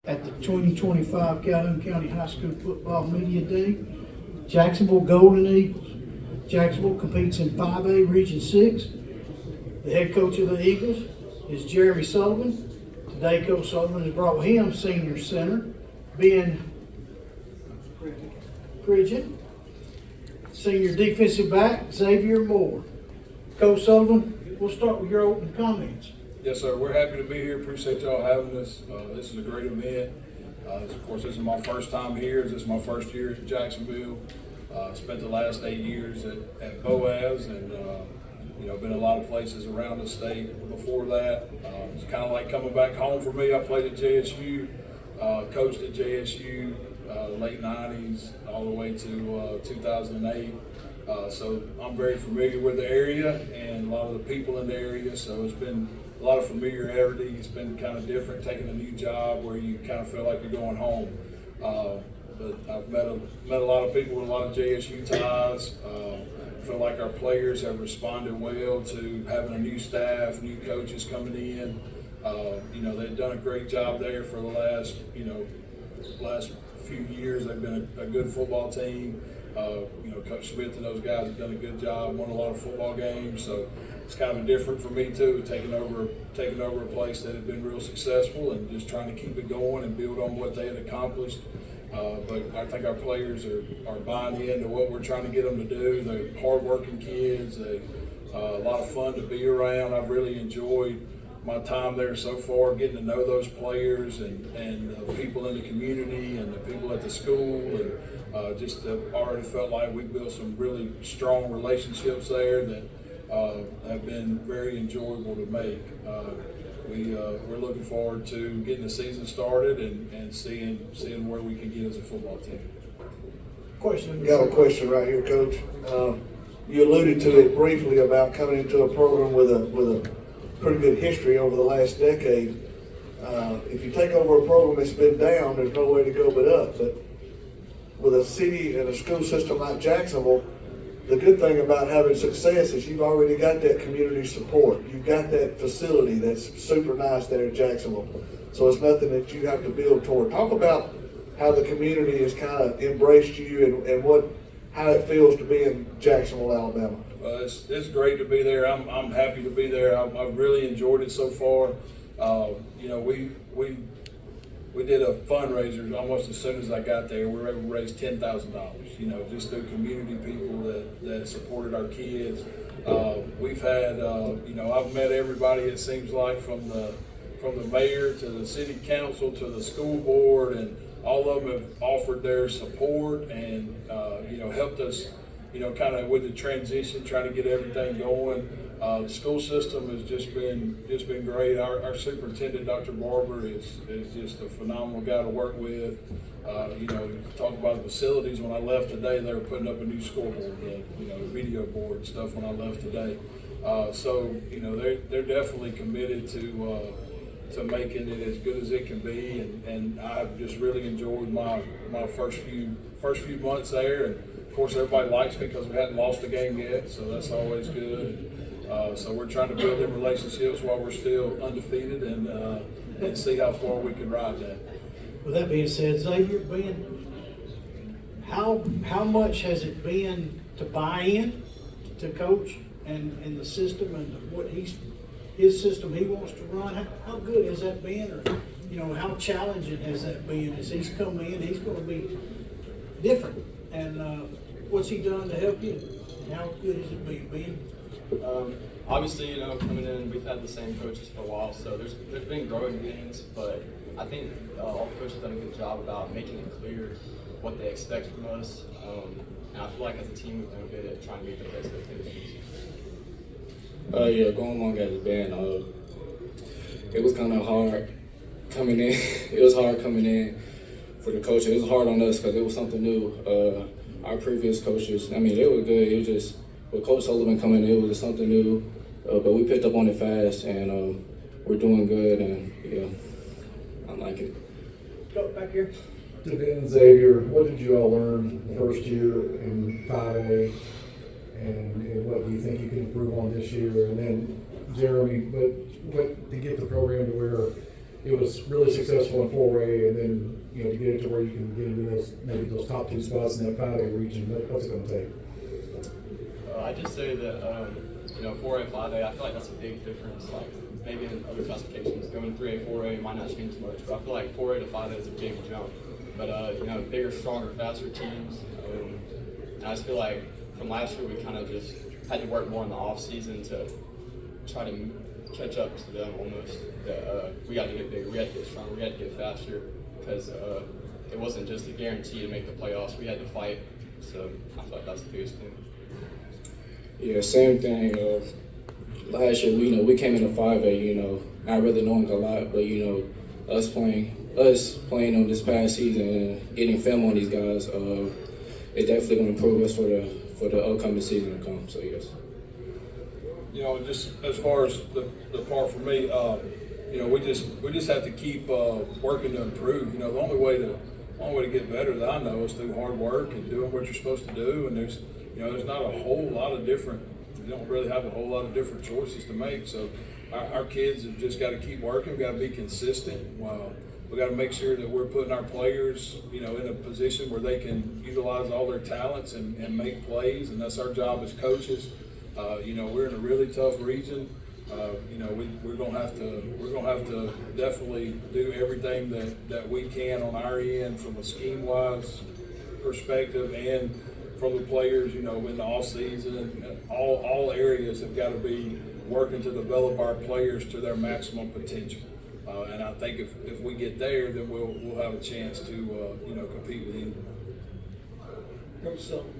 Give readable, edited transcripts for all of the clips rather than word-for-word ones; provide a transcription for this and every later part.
At the 2025 Calhoun County High School Football Media Day, Jacksonville Golden Eagles. Jacksonville competes in 5A Region 6. The head coach of the Eagles is Jeremy Sullivan. Today, Coach Sullivan has brought with him senior center Ben Pridgeon, senior defensive back Xavier Moore. Coach Sullivan, we'll start with your opening comments. Yes, sir. We're happy to be here. Appreciate y'all having us. This is a great event. Of course, this is my first time here. This is my first year at Jacksonville. Spent the last 8 years at Boaz, and been a lot of places around the state before that. It's kind of like coming back home for me. I played at JSU, coached at JSU late 90s all the way to 2008. So I'm very familiar with the area and a lot of the people in the area. So it's been a lot of familiarity. It's been kind of different taking a new job where you kind of feel like you're going home. But I've met a lot of people with a lot of JSU ties. I feel like our players have responded well to having a new staff, new coaches coming in. They've done a great job there for the last few years. They've been a good football team. Coach Smith and those guys have done a good job, won a lot of football games. So it's kind of different for me too, taking over a place that had been real successful and just trying to keep it going and build on what they had accomplished. But I think our players are buying into what we're trying to get them to do. They're hardworking kids. They're a lot of fun to be around. I've really enjoyed my time there so far, getting to know those players and the people in the community and the people at the school, and just already felt like we built some really strong relationships there that have been very enjoyable to make. We're looking forward to getting the season started and seeing where we can get as a football team. Question. Got a question right here, Coach. You alluded to it briefly about coming into a program with a pretty good history over the last decade. If you take over a program that's been down, there's no way to go but up. But with a city and a school system like Jacksonville, the good thing about having success is you've already got that community support. You've got that facility that's super nice there in Jacksonville. So it's nothing that you have to build toward. Talk about how the community has kind of embraced you and how it feels to be in Jacksonville, Alabama. It's great to be there. I'm happy to be there. I've really enjoyed it so far. We did a fundraiser almost as soon as I got there. We were able to raise $10,000. Just through community people that supported our kids. We've had, I've met everybody. It seems like from the mayor to the city council to the school board, and all of them have offered their support and helped us. Kind of with the transition, trying to get everything going. The school system has just been great. Our superintendent, Dr. Barber, is just a phenomenal guy to work with. Talk about the facilities. When I left today, they were putting up a new scoreboard, video board and stuff. When I left today, they're definitely committed to making it as good as it can be, and I've just really enjoyed my first few months there. And of course, everybody likes me because we hadn't lost a game yet, so that's always good. So we're trying to build them relationships while we're still undefeated, and see how far we can ride that. With that being said, Xavier, Ben, how much has it been to buy in to Coach and the system and what his system he wants to run? How good has that been, or how challenging has that been? As he's come in, he's going to be different. And what's he done to help you? How good has it been, Ben? Obviously, coming in, we've had the same coaches for a while, so there's been growing pains, but I think all the coaches have done a good job about making it clear what they expect from us. And I feel like as a team, we've done good at trying to meet their expectations. Going along as a band, it was kind of hard coming in. It was hard coming in for the coach. It was hard on us because it was something new. Our previous coaches, they were good. It was just with Coach Sullivan coming in, it was just something new. But we picked up on it fast, and we're doing good. And I like it. Go back here. Ben and Xavier, what did you all learn the first year in 5A, and what do you think you can improve on this year? And then Jeremy, what to get the program to where it was really successful in 4A, and then, you know, to get it to where you can get into those, maybe those top 2 spots in that 5A region, what's it gonna take? I just say that, you know, 4A, 5A, I feel like that's a big difference. Like, maybe in other classifications, going 3A, 4A might not change much, but I feel like 4A to 5A is a big jump. But, you know, bigger, stronger, faster teams. And I just feel like from last year, we kind of just had to work more in the off season to try to catch up to them almost. That we got to get bigger, we had to get stronger, we had to get faster, because it wasn't just a guarantee to make the playoffs. We had to fight. So I feel like that's the biggest thing. Yeah, same thing. Last year, we came into 5A, you know, not really knowing a lot, but, you know, us playing on this past season and getting film on these guys, it definitely going to improve us for the upcoming season to come. So yes. You know, just as far as the part for me, you know, we just have to keep working to improve. You know, the only way to get better that I know is through hard work and doing what you're supposed to do. And there's not a whole lot of different. We don't really have a whole lot of different choices to make. So our kids have just got to keep working. We've got to be consistent. We got to make sure that we're putting our players, you know, in a position where they can utilize all their talents and make plays. And that's our job as coaches. You know, we're in a really tough region. You know, we're gonna have to definitely do everything that we can on our end from a scheme-wise perspective and from the players. You know, in the off season, all areas have got to be working to develop our players to their maximum potential. And I think if we get there, then we'll have a chance to you know, compete with anyone. Coach Sullivan,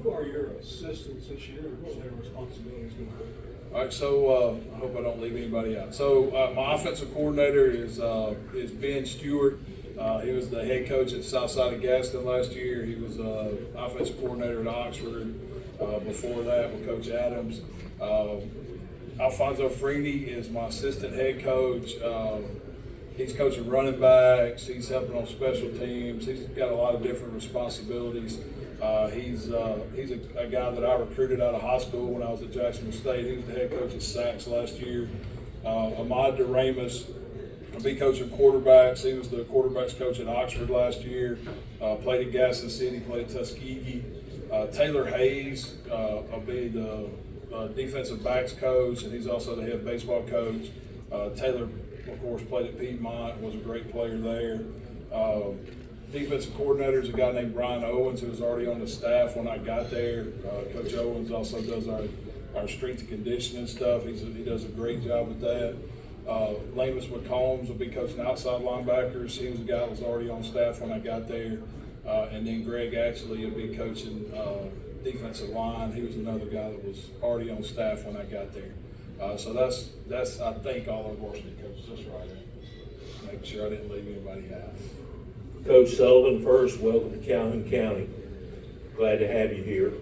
who are your assistants this year, and what are their responsibilities going to be? All right, so I hope I don't leave anybody out. So my offensive coordinator is Ben Stewart. He was the head coach at Southside of Gaston last year. He was offensive coordinator at Oxford before that with Coach Adams. Alfonso Freeney is my assistant head coach. He's coaching running backs. He's helping on special teams. He's got a lot of different responsibilities. He's a guy that I recruited out of high school when I was at Jacksonville State. He was the head coach at Saks last year. Ahmad Duramus will be coaching quarterbacks. He was the quarterbacks coach at Oxford last year. Played at Gaston City, played at Tuskegee. Taylor Hayes will be the defensive backs coach, and he's also the head baseball coach. Taylor, of course, played at Piedmont, was a great player there. Defensive coordinator is a guy named Brian Owens, who was already on the staff when I got there. Coach Owens also does our strength and conditioning stuff. He does a great job with that. Lamus McCombs will be coaching outside linebackers. He was a guy that was already on staff when I got there. And then Greg actually will be coaching defensive line. He was another guy that was already on staff when I got there. So that's I think all our varsity coaches. That's right. Make sure I didn't leave anybody out. Coach Sullivan, first, welcome to Calhoun County. Glad to have you here.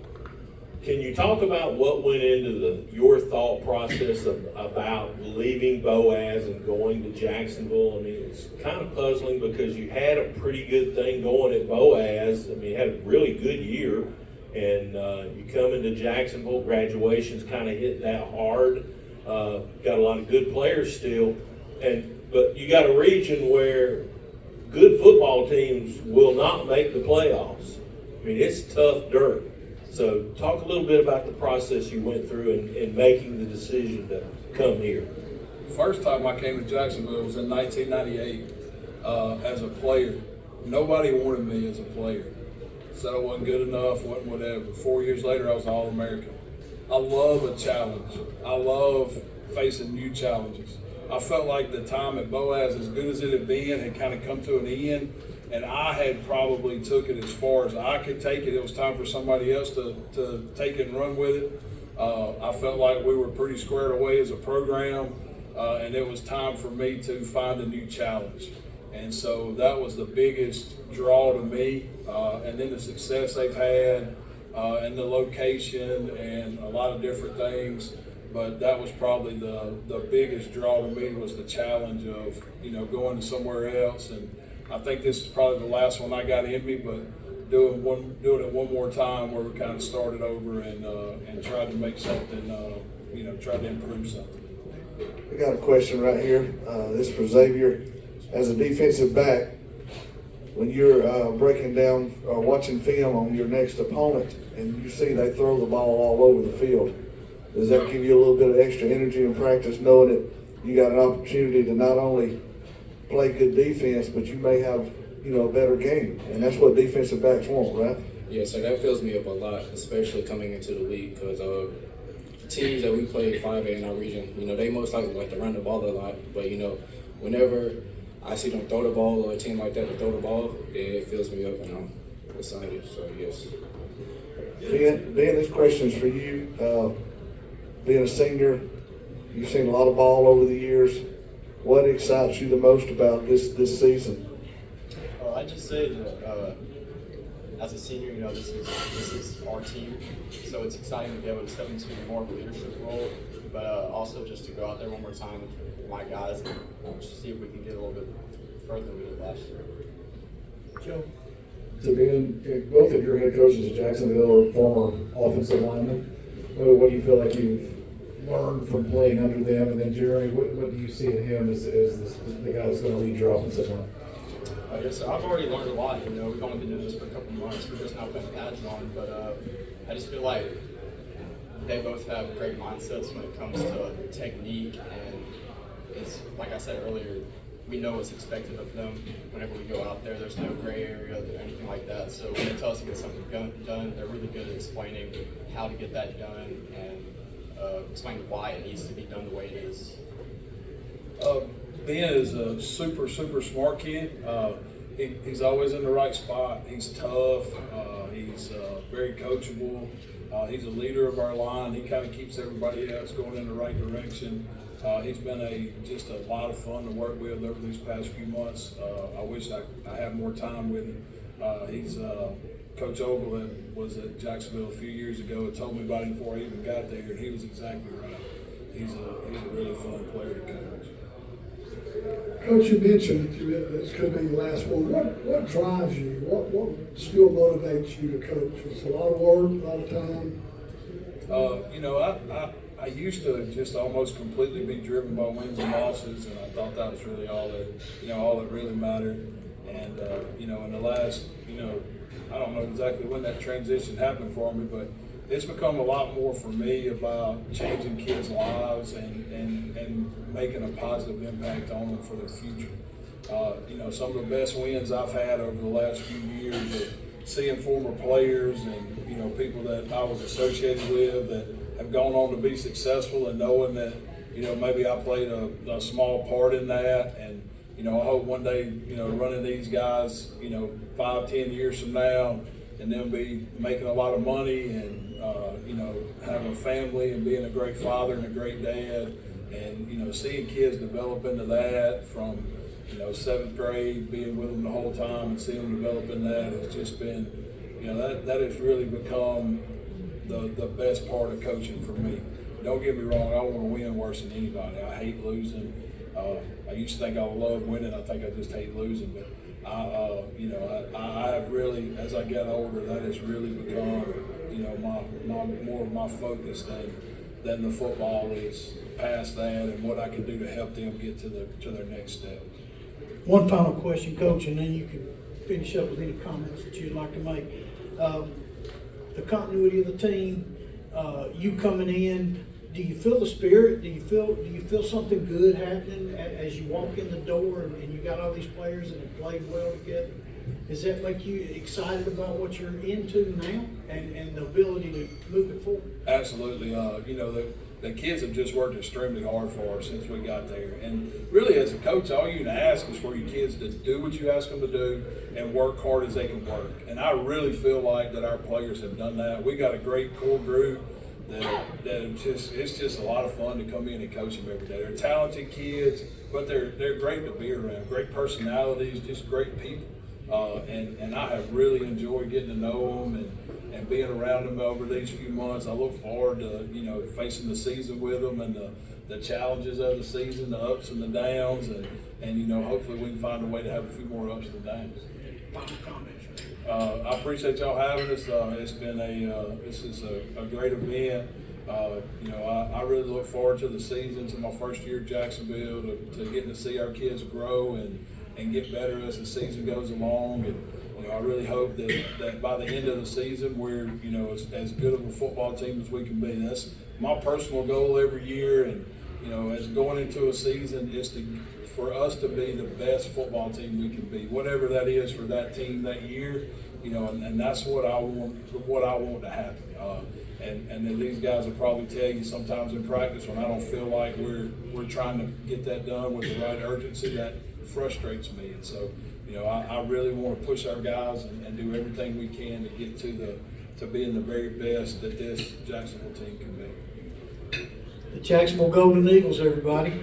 Can you talk about what went into your thought process about leaving Boaz and going to Jacksonville? I mean, it's kind of puzzling because you had a pretty good thing going at Boaz. I mean, you had a really good year, and you come into Jacksonville, graduation's kind of hit that hard. Got a lot of good players still, but you got a region where good football teams will not make the playoffs. I mean, it's tough dirt. So talk a little bit about the process you went through in making the decision to come here. First time I came to Jacksonville was in 1998 as a player. Nobody wanted me as a player. Said I wasn't good enough, wasn't whatever. 4 years later, I was All-American. I love a challenge. I love facing new challenges. I felt like the time at Boaz, as good as it had been, had kind of come to an end, and I had probably took it as far as I could take it. It was time for somebody else to take it and run with it. I felt like we were pretty squared away as a program, and it was time for me to find a new challenge. And so that was the biggest draw to me, and then the success they've had, and the location, and a lot of different things. But that was probably the biggest draw to me, was the challenge of, you know, going to somewhere else. And I think this is probably the last one I got in me, but doing it one more time where we kind of started over and tried to make something, you know, tried to improve something. I got a question right here. This is for Xavier. As a defensive back, when you're breaking down or watching film on your next opponent and you see they throw the ball all over the field, does that give you a little bit of extra energy in practice, knowing that you got an opportunity to not only play good defense, but you may have, a better game? And that's what defensive backs want, right? Yeah, so that fills me up a lot, especially coming into the league, because teams that we play 5A in our region, they most likely like to run the ball a lot, but whenever I see them throw the ball or a team like that to throw the ball, it fills me up and I'm excited, so yes. Ben, this question's for you. Being a senior, you've seen a lot of ball over the years. What excites you the most about this season? I just say that as a senior, this is our team, so it's exciting to be able to step into more of a leadership role, but also just to go out there one more time with my guys and just see if we can get a little bit further than we did last year. Joe? So being both of your head coaches at Jacksonville are former offensive linemen, what do you feel like you've learned from playing under them? And then Jeremy, what do you see in him as the guy that's going to lead your offensive line? Yes, sir. I've already learned a lot. We've only been doing this for a couple months. We're just now putting pads on, but I just feel like they both have great mindsets when it comes to technique, and it's like I said earlier, we know what's expected of them whenever we go out there. There's no gray area or anything like that. So when they tell us to get something done, they're really good at explaining how to get that done and explaining why it needs to be done the way it is. Ben is a super smart kid. He's always in the right spot. He's tough. He's very coachable. He's a leader of our line. He kind of keeps everybody else going in the right direction. He's been just a lot of fun to work with over these past few months. I wish I had more time with him. He's Coach Ogle was at Jacksonville a few years ago and told me about him before I even got there, and he was exactly right. He's a really fun player to coach. Coach, you mentioned this could be your last one. What drives you? What still motivates you to coach? It's a lot of work, a lot of time. I used to just almost completely be driven by wins and losses, and I thought that was really all that really mattered. And in the last, I don't know exactly when that transition happened for me, but it's become a lot more for me about changing kids' lives and making a positive impact on them for their future. Some of the best wins I've had over the last few years are seeing former players and people that I was associated with that have gone on to be successful, and knowing that maybe I played a small part in that, and I hope one day running these guys 5-10 years from now and then be making a lot of money and having a family and being a great father and a great dad, and seeing kids develop into that from 7th grade, being with them the whole time and seeing them develop in that has just been that has really become the best part of coaching for me. Don't get me wrong, I want to win worse than anybody. I hate losing. I used to think I loved winning. I think I just hate losing. But I have really, as I get older, that has really become more of my focus than the football is past that, and what I can do to help them get to their next step. One final question, Coach, and then you can finish up with any comments that you'd like to make. The continuity of the team, you coming in, do you feel the spirit? Do you feel something good happening as you walk in the door and you got all these players that have played well together? Does that make you excited about what you're into now and the ability to move it forward? Absolutely. The kids have just worked extremely hard for us since we got there. And really, as a coach, all you can ask is for your kids to do what you ask them to do and work hard as they can work. And I really feel like that our players have done that. We got a great core group that it's just a lot of fun to come in and coach them every day. They're talented kids, but they're great to be around. Great personalities, just great people. And I have really enjoyed getting to know them and being around them over these few months. I look forward to facing the season with them and the challenges of the season, the ups and the downs, and hopefully we can find a way to have a few more ups and downs. Final comments. I appreciate y'all having us. It's been this is a great event. I really look forward to the season, to my first year at Jacksonville, to getting to see our kids grow and get better as the season goes along. And I really hope that by the end of the season, we're as good of a football team as we can be. That's my personal goal every year. And as going into a season is for us to be the best football team we can be, whatever that is for that team that year. And that's what I want to happen. And then these guys will probably tell you sometimes in practice when I don't feel like we're trying to get that done with the right urgency, that frustrates me. And so, I really want to push our guys and do everything we can to get to being the very best that this Jacksonville team can be. The Jacksonville Golden Eagles, everybody.